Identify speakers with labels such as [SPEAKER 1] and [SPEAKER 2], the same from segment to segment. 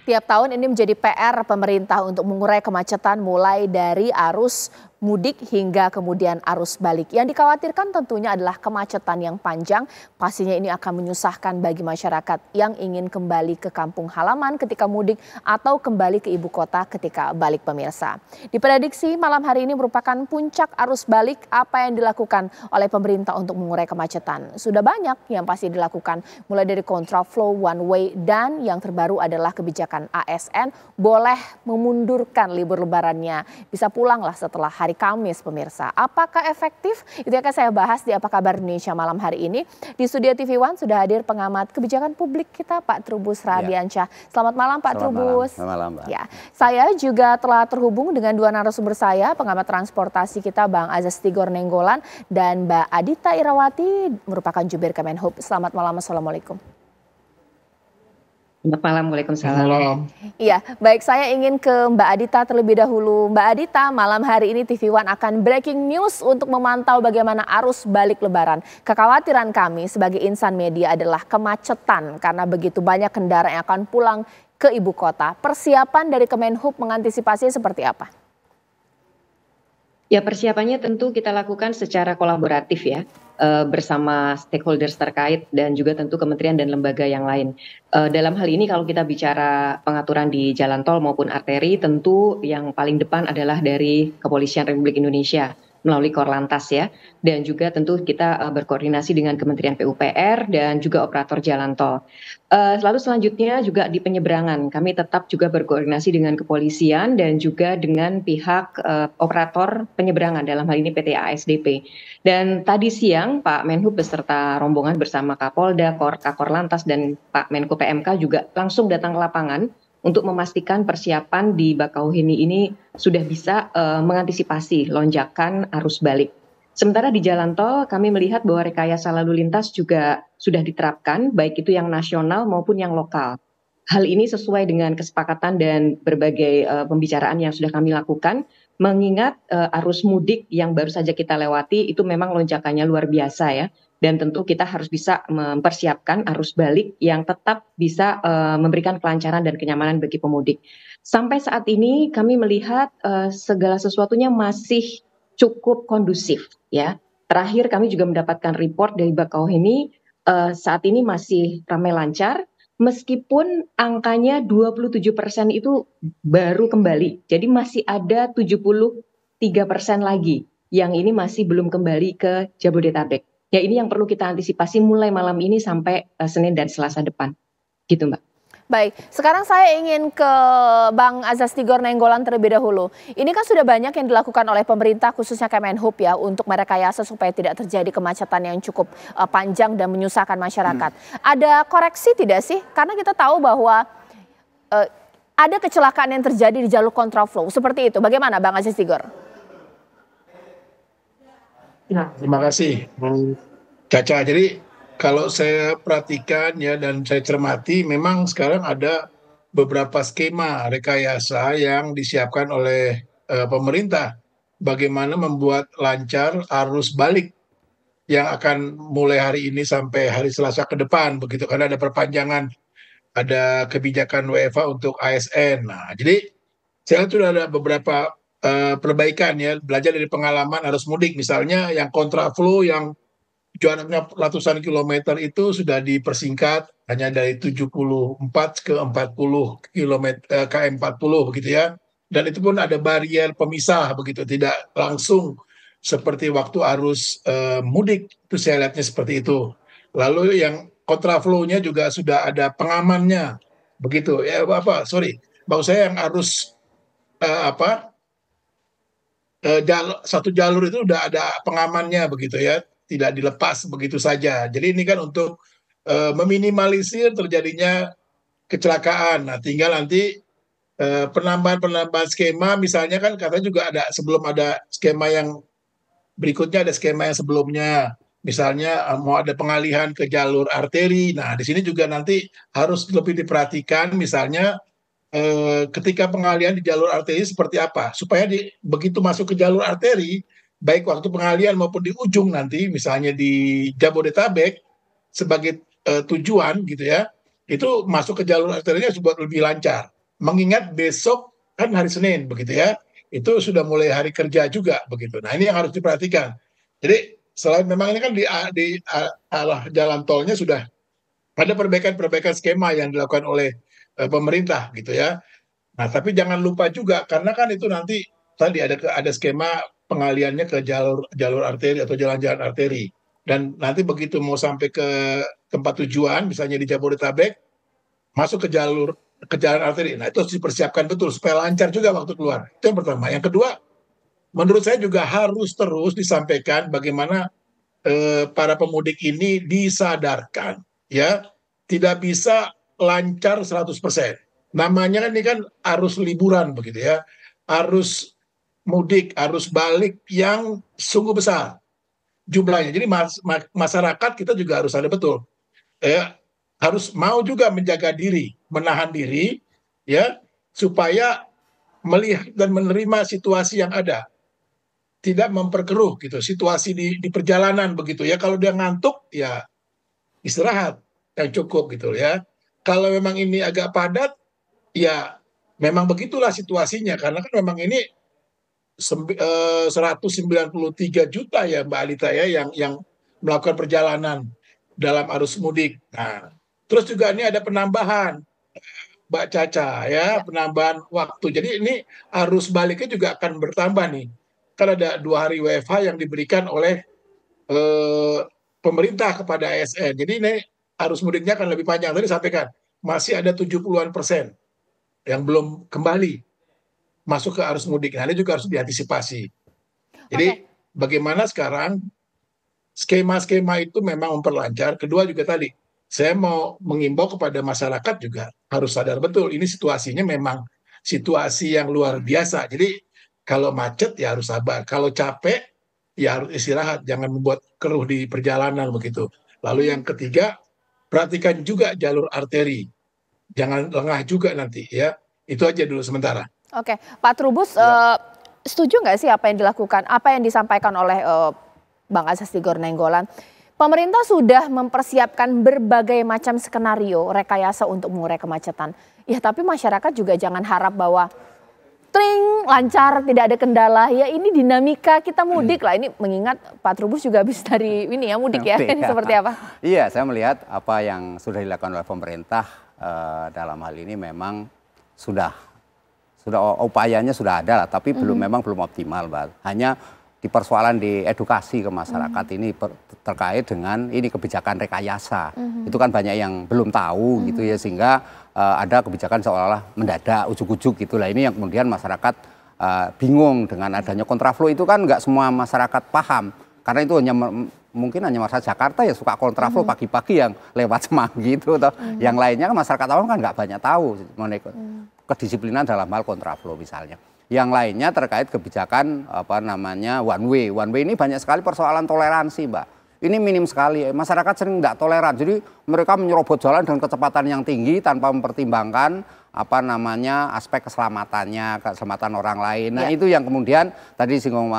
[SPEAKER 1] Tiap tahun ini menjadi PR pemerintah untuk mengurai kemacetan mulai dari arus mudik hingga kemudian arus balik. Yang dikhawatirkan tentunya adalah kemacetan yang panjang, pastinya ini akan menyusahkan bagi masyarakat yang ingin kembali ke kampung halaman ketika mudik atau kembali ke ibu kota ketika balik pemirsa. Diprediksi malam hari ini merupakan puncak arus balik. Apa yang dilakukan oleh pemerintah untuk mengurai kemacetan? Sudah banyak yang pasti dilakukan, mulai dari kontraflow, one way, dan yang terbaru adalah kebijakan ASN boleh memundurkan libur lebarannya. Bisa pulanglah setelah hari Kamis pemirsa. Apakah efektif? Itu akan saya bahas di Apa Kabar Indonesia malam hari ini. Di studio TV One sudah hadir pengamat kebijakan publik kita Pak Trubus Radiansyah. Selamat malam Pak Trubus.
[SPEAKER 2] Selamat malam Mbak.
[SPEAKER 1] Ya, saya juga telah terhubung dengan dua narasumber saya, pengamat transportasi kita Bang Azas Tigor Nenggolan dan Mbak Adita Irawati merupakan jubir Kemenhub. Selamat malam, assalamualaikum.
[SPEAKER 3] Selamat malam, waalaikumsalam.
[SPEAKER 1] Iya, baik, saya ingin ke Mbak Adita terlebih dahulu. Mbak Adita, malam hari ini TV One akan breaking news untuk memantau bagaimana arus balik lebaran. Kekhawatiran kami sebagai insan media adalah kemacetan karena begitu banyak kendaraan yang akan pulang ke ibu kota. Persiapan dari Kemenhub mengantisipasi seperti apa?
[SPEAKER 3] Ya, persiapannya tentu kita lakukan secara kolaboratif ya, bersama stakeholders terkait dan juga tentu kementerian dan lembaga yang lain. Dalam hal ini kalau kita bicara pengaturan di jalan tol maupun arteri, tentu yang paling depan adalah dari Kepolisian Republik Indonesia melalui Korlantas ya, dan juga tentu kita berkoordinasi dengan Kementerian PUPR dan juga operator jalan tol. Lalu selanjutnya juga di penyeberangan, kami tetap juga berkoordinasi dengan kepolisian dan juga dengan pihak operator penyeberangan, dalam hal ini PT ASDP. Dan tadi siang Pak Menhub beserta rombongan bersama Kapolda, Kakor Lantas dan Pak Menko PMK juga langsung datang ke lapangan untuk memastikan persiapan di Bakauheni ini sudah bisa mengantisipasi lonjakan arus balik. Sementara di jalan tol kami melihat bahwa rekayasa lalu lintas juga sudah diterapkan, baik itu yang nasional maupun yang lokal. Hal ini sesuai dengan kesepakatan dan berbagai pembicaraan yang sudah kami lakukan, mengingat arus mudik yang baru saja kita lewati itu memang lonjakannya luar biasa ya. Dan tentu kita harus bisa mempersiapkan arus balik yang tetap bisa memberikan kelancaran dan kenyamanan bagi pemudik. Sampai saat ini kami melihat segala sesuatunya masih cukup kondusif ya. Terakhir kami juga mendapatkan report dari Bakauheni saat ini masih ramai lancar, meskipun angkanya 27% itu baru kembali. Jadi masih ada 73% lagi yang ini masih belum kembali ke Jabodetabek. Ya, ini yang perlu kita antisipasi mulai malam ini sampai Senin dan Selasa depan. Gitu Mbak.
[SPEAKER 1] Baik, sekarang saya ingin ke Bang Azas Tigor Nenggolan terlebih dahulu. Ini kan sudah banyak yang dilakukan oleh pemerintah khususnya Kemenhub ya untuk merekayasa supaya tidak terjadi kemacetan yang cukup panjang dan menyusahkan masyarakat. Ada koreksi tidak sih? Karena kita tahu bahwa ada kecelakaan yang terjadi di jalur kontraflow. Seperti itu, bagaimana Bang Azas Tigor?
[SPEAKER 4] Ya, terima kasih Caca. Jadi kalau saya perhatikan ya dan saya cermati, memang sekarang ada beberapa skema rekayasa yang disiapkan oleh pemerintah. Bagaimana membuat lancar arus balik yang akan mulai hari ini sampai hari Selasa ke depan, begitu, karena ada perpanjangan, ada kebijakan WFA untuk ASN. Nah, jadi saya lihat sudah ada beberapa perbaikan ya, belajar dari pengalaman arus mudik, misalnya yang kontraflow yang jaraknya ratusan kilometer itu sudah dipersingkat hanya dari 74 ke 40 km 40 begitu ya, dan itu pun ada barrier pemisah begitu, tidak langsung seperti waktu arus mudik, itu saya lihatnya seperti itu. Lalu yang kontraflow-nya juga sudah ada pengamannya begitu ya, maksud saya yang arus satu jalur itu udah ada pengamannya begitu ya, tidak dilepas begitu saja. Jadi ini kan untuk meminimalisir terjadinya kecelakaan. Nah, tinggal nanti penambahan skema, misalnya kan katanya juga ada, sebelum ada skema yang berikutnya ada skema yang sebelumnya. Misalnya mau ada pengalihan ke jalur arteri. Nah, di sini juga nanti harus lebih diperhatikan, misalnya ketika pengalihan di jalur arteri seperti apa, supaya begitu masuk ke jalur arteri, baik waktu pengalihan maupun di ujung nanti, misalnya di Jabodetabek sebagai tujuan gitu ya, itu masuk ke jalur arterinya supaya lebih lancar. Mengingat besok kan hari Senin begitu ya, itu sudah mulai hari kerja juga begitu. Nah ini yang harus diperhatikan. Jadi selain memang ini kan di arah jalan tolnya sudah ada perbaikan-perbaikan skema yang dilakukan oleh pemerintah gitu ya. Nah tapi jangan lupa juga karena kan itu nanti tadi ada skema pengaliannya ke jalur jalur arteri atau jalan-jalan arteri. Dan nanti begitu mau sampai ke tempat tujuan, misalnya di Jabodetabek, masuk ke jalan arteri. Nah itu harus dipersiapkan betul supaya lancar juga waktu keluar. Itu yang pertama. Yang kedua, menurut saya juga harus terus disampaikan bagaimana para pemudik ini disadarkan, ya tidak bisa lancar 100%. Namanya kan ini kan arus liburan begitu ya, arus mudik, arus balik yang sungguh besar jumlahnya. Jadi masyarakat kita juga harus ada betul, ya harus mau juga menjaga diri, menahan diri, ya supaya melihat dan menerima situasi yang ada, tidak memperkeruh gitu situasi di perjalanan begitu ya. Kalau dia ngantuk ya istirahat yang cukup gitu ya. Kalau memang ini agak padat ya memang begitulah situasinya karena kan memang ini 193 juta ya Mbak Alita ya yang melakukan perjalanan dalam arus mudik. Nah, terus juga ini ada penambahan Mbak Caca ya, penambahan waktu. Jadi ini arus baliknya juga akan bertambah nih. Kan ada 2 hari WFH yang diberikan oleh pemerintah kepada ASN. Jadi ini arus mudiknya akan lebih panjang. Tadi sampaikan masih ada 70-an% yang belum kembali masuk ke arus mudik. Nah, ini juga harus diantisipasi. Jadi bagaimana sekarang skema-skema itu memang memperlancar. Kedua juga tadi, saya mau mengimbau kepada masyarakat juga harus sadar betul ini situasinya memang situasi yang luar biasa. Jadi kalau macet ya harus sabar. Kalau capek ya harus istirahat. Jangan membuat keruh di perjalanan begitu. Lalu yang ketiga, perhatikan juga jalur arteri. Jangan lengah juga nanti ya. Itu aja dulu sementara.
[SPEAKER 1] Oke, Pak Trubus, setuju nggak sih apa yang dilakukan, apa yang disampaikan oleh Bang Azas Tigor Nainggolan? Pemerintah sudah mempersiapkan berbagai macam skenario rekayasa untuk mengurai kemacetan. Ya tapi masyarakat juga jangan harap bahwa tring, lancar, tidak ada kendala. Ya ini dinamika kita mudik lah. Ini mengingat Pak Trubus juga habis dari ini ya mudik ya. Ini seperti apa?
[SPEAKER 2] Iya, saya melihat apa yang sudah dilakukan oleh pemerintah dalam hal ini memang sudah upayanya sudah ada lah, tapi memang belum optimal, Mbak. Hanya di persoalan di edukasi ke masyarakat ini terkait dengan ini kebijakan rekayasa. Itu kan banyak yang belum tahu gitu ya, sehingga ada kebijakan seolah-olah mendadak, ujuk-ujuk gitulah. Ini yang kemudian masyarakat bingung dengan adanya kontraflow. Itu kan nggak semua masyarakat paham, karena itu mungkin hanya masyarakat Jakarta ya suka kontraflow pagi-pagi yang lewat Semanggi itu. Yang lainnya kan masyarakat awam kan nggak banyak tahu mengenai kedisiplinan dalam hal kontraflow misalnya. Yang lainnya terkait kebijakan one way. One way ini banyak sekali persoalan toleransi, Mbak. Ini minim sekali. Masyarakat sering nggak toleran. Jadi mereka menyerobot jalan dengan kecepatan yang tinggi tanpa mempertimbangkan aspek keselamatan orang lain. Nah, itu yang kemudian tadi singgung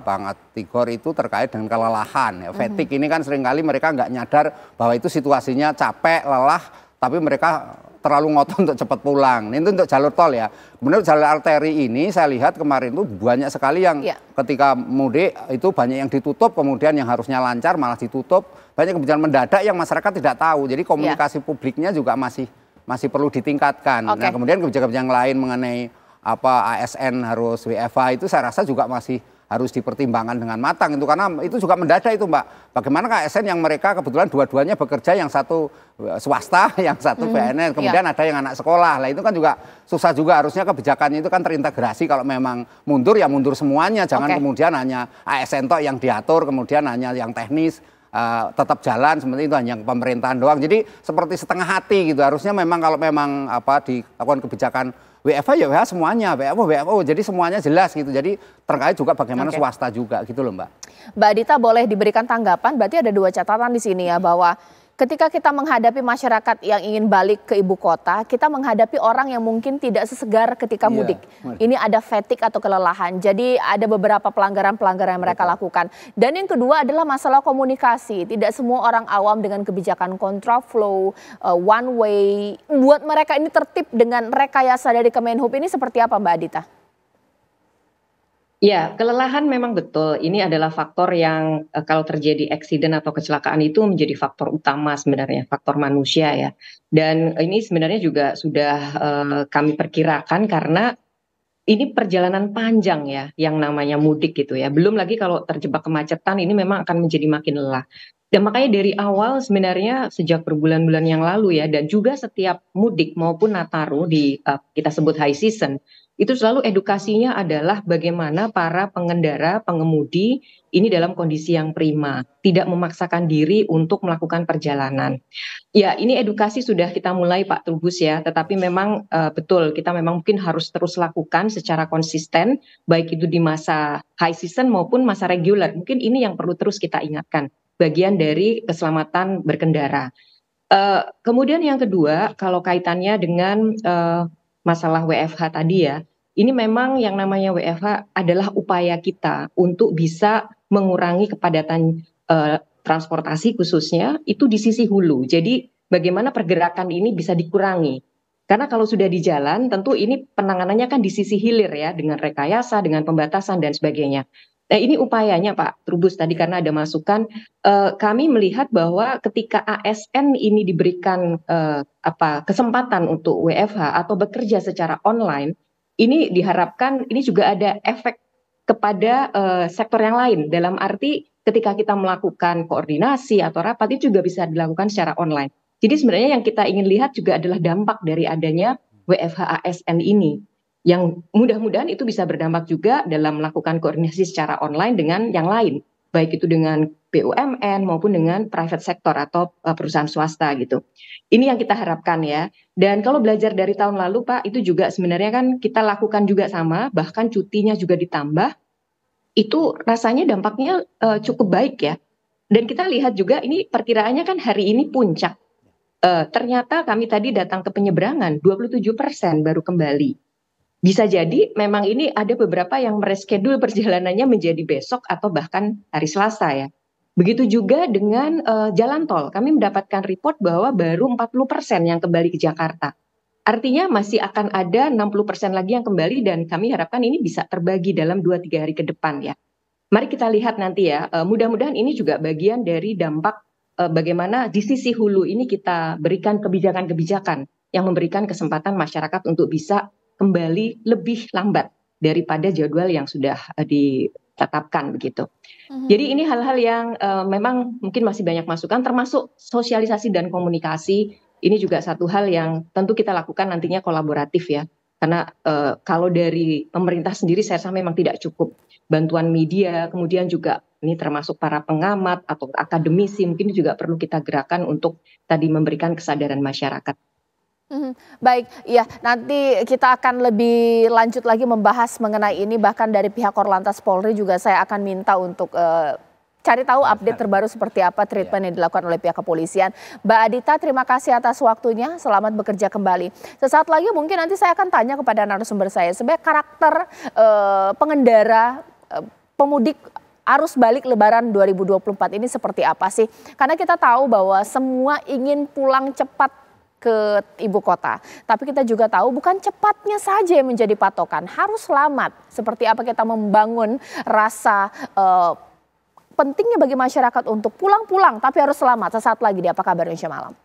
[SPEAKER 2] Bang Tigor itu terkait dengan kelelahan. Fatigue ini kan seringkali mereka nggak nyadar bahwa itu situasinya capek, lelah, tapi mereka terlalu ngotot untuk cepat pulang. Ini untuk jalur tol ya. Benar, jalur arteri ini saya lihat kemarin itu banyak sekali yang ketika mudik itu banyak yang ditutup, kemudian yang harusnya lancar malah ditutup. Banyak kebijakan mendadak yang masyarakat tidak tahu. Jadi komunikasi publiknya juga masih perlu ditingkatkan. Nah, kemudian kebijakan yang lain mengenai ASN harus WFH itu saya rasa juga masih harus dipertimbangkan dengan matang itu, karena itu juga mendadak itu, Mbak. Bagaimana ASN yang mereka kebetulan dua-duanya bekerja, yang satu swasta, yang satu PNS, kemudian ada yang anak sekolah. Lah itu kan juga susah juga, harusnya kebijakannya itu kan terintegrasi. Kalau memang mundur ya mundur semuanya, jangan kemudian hanya ASN tok yang diatur, kemudian hanya yang teknis tetap jalan seperti itu, hanya pemerintahan doang. Jadi seperti setengah hati gitu. Harusnya memang kalau memang dilakukan kebijakan WFH ya WFH semuanya, WFO, jadi semuanya jelas gitu. Jadi terkait juga bagaimana swasta juga gitu loh, Mbak.
[SPEAKER 1] Mbak Adita boleh diberikan tanggapan, berarti ada 2 catatan di sini ya, bahwa Ketika kita menghadapi masyarakat yang ingin balik ke ibu kota, kita menghadapi orang yang mungkin tidak sesegar ketika mudik. Ini ada fatigue atau kelelahan. Jadi ada beberapa pelanggaran-pelanggaran yang mereka lakukan. Dan yang kedua adalah masalah komunikasi. Tidak semua orang awam dengan kebijakan kontraflow, one way. Buat mereka ini tertib dengan rekayasa dari Kemenhub ini seperti apa, Mbak Adita?
[SPEAKER 3] Ya, kelelahan memang betul. Ini adalah faktor yang kalau terjadi eksiden atau kecelakaan itu menjadi faktor utama sebenarnya, faktor manusia ya. Dan ini sebenarnya juga sudah kami perkirakan karena ini perjalanan panjang ya, yang namanya mudik gitu ya. Belum lagi kalau terjebak kemacetan ini memang akan menjadi makin lelah. Dan makanya dari awal sebenarnya sejak berbulan-bulan yang lalu ya, dan juga setiap mudik maupun Nataru di kita sebut high season, itu selalu edukasinya adalah bagaimana para pengendara, pengemudi ini dalam kondisi yang prima, tidak memaksakan diri untuk melakukan perjalanan. Ya, ini edukasi sudah kita mulai Pak Trubus ya, tetapi memang betul kita memang mungkin harus terus lakukan secara konsisten, baik itu di masa high season maupun masa reguler. Mungkin ini yang perlu terus kita ingatkan, bagian dari keselamatan berkendara. Kemudian yang kedua, kalau kaitannya dengan masalah WFH tadi ya, ini memang yang namanya WFH adalah upaya kita untuk bisa mengurangi kepadatan transportasi khususnya itu di sisi hulu. Jadi bagaimana pergerakan ini bisa dikurangi. Karena kalau sudah di jalan tentu ini penanganannya kan di sisi hilir ya, dengan rekayasa, dengan pembatasan dan sebagainya. Nah ini upayanya Pak Trubus tadi karena ada masukan, kami melihat bahwa ketika ASN ini diberikan kesempatan untuk WFH atau bekerja secara online, ini diharapkan ini juga ada efek kepada sektor yang lain, dalam arti ketika kita melakukan koordinasi atau rapat itu juga bisa dilakukan secara online. Jadi sebenarnya yang kita ingin lihat juga adalah dampak dari adanya WFH ASN ini, yang mudah-mudahan itu bisa berdampak juga dalam melakukan koordinasi secara online dengan yang lain, baik itu dengan BUMN maupun dengan private sector atau perusahaan swasta gitu. Ini yang kita harapkan ya. Dan kalau belajar dari tahun lalu Pak, itu juga sebenarnya kan kita lakukan juga sama, bahkan cutinya juga ditambah, itu rasanya dampaknya cukup baik ya. Dan kita lihat juga ini perkiraannya kan hari ini puncak. Ternyata kami tadi datang ke penyeberangan, 27% baru kembali. Bisa jadi memang ini ada beberapa yang mereschedule perjalanannya menjadi besok atau bahkan hari Selasa ya. Begitu juga dengan jalan tol. Kami mendapatkan report bahwa baru 40% yang kembali ke Jakarta. Artinya masih akan ada 60% lagi yang kembali dan kami harapkan ini bisa terbagi dalam 2-3 hari ke depan ya. Mari kita lihat nanti ya, mudah-mudahan ini juga bagian dari dampak bagaimana di sisi hulu ini kita berikan kebijakan-kebijakan yang memberikan kesempatan masyarakat untuk bisa kembali lebih lambat daripada jadwal yang sudah ditetapkan begitu. Jadi ini hal-hal yang memang mungkin masih banyak masukan, termasuk sosialisasi dan komunikasi. Ini juga satu hal yang tentu kita lakukan nantinya kolaboratif ya. Karena kalau dari pemerintah sendiri saya rasa memang tidak cukup. Bantuan media, kemudian juga ini termasuk para pengamat atau akademisi mungkin juga perlu kita gerakan untuk tadi memberikan kesadaran masyarakat.
[SPEAKER 1] Baik, ya nanti kita akan lebih lanjut lagi membahas mengenai ini, bahkan dari pihak Korlantas Polri juga saya akan minta untuk cari tahu update terbaru seperti apa treatment yang dilakukan oleh pihak kepolisian. Mbak Adita, terima kasih atas waktunya, selamat bekerja kembali. Sesaat lagi mungkin nanti saya akan tanya kepada narasumber saya, sebenarnya karakter pengendara pemudik arus balik Lebaran 2024 ini seperti apa sih? Karena kita tahu bahwa semua ingin pulang cepat ke ibu kota. Tapi kita juga tahu bukan cepatnya saja yang menjadi patokan, harus selamat. Seperti apa kita membangun rasa pentingnya bagi masyarakat untuk pulang-pulang tapi harus selamat. Sesaat lagi di Apa Kabar Indonesia Malam.